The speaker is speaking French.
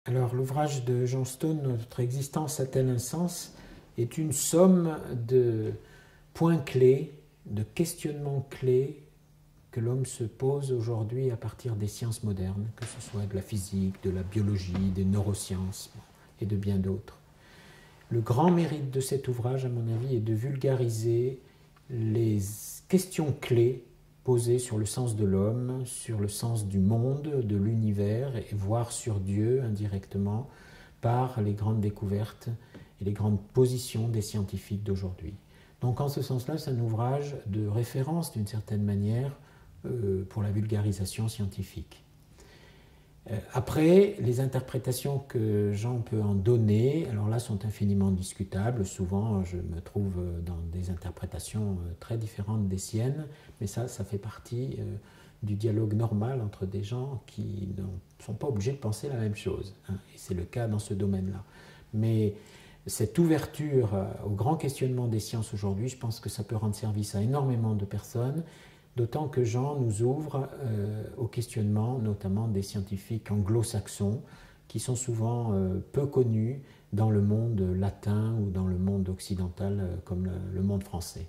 Alors, l'ouvrage de Johnstone, Notre existence a-t-elle un sens, est une somme de points clés, de questionnements clés que l'homme se pose aujourd'hui à partir des sciences modernes, que ce soit de la physique, de la biologie, des neurosciences et de bien d'autres. Le grand mérite de cet ouvrage, à mon avis, est de vulgariser les questions clés posées sur le sens de l'homme, sur le sens du monde, de l'univers, et voire sur Dieu indirectement, par les grandes découvertes et les grandes positions des scientifiques d'aujourd'hui. Donc en ce sens-là, c'est un ouvrage de référence d'une certaine manière pour la vulgarisation scientifique. Après, les interprétations que Jean peut en donner, alors là, sont infiniment discutables. Souvent, je me trouve dans des interprétations très différentes des siennes, mais ça fait partie du dialogue normal entre des gens qui ne sont pas obligés de penser la même chose, hein, et c'est le cas dans ce domaine-là. Mais cette ouverture au grand questionnement des sciences aujourd'hui, je pense que ça peut rendre service à énormément de personnes, d'autant que Jean nous ouvre au questionnement, notamment des scientifiques anglo-saxons, qui sont souvent peu connus dans le monde latin ou dans le monde occidental comme le monde français.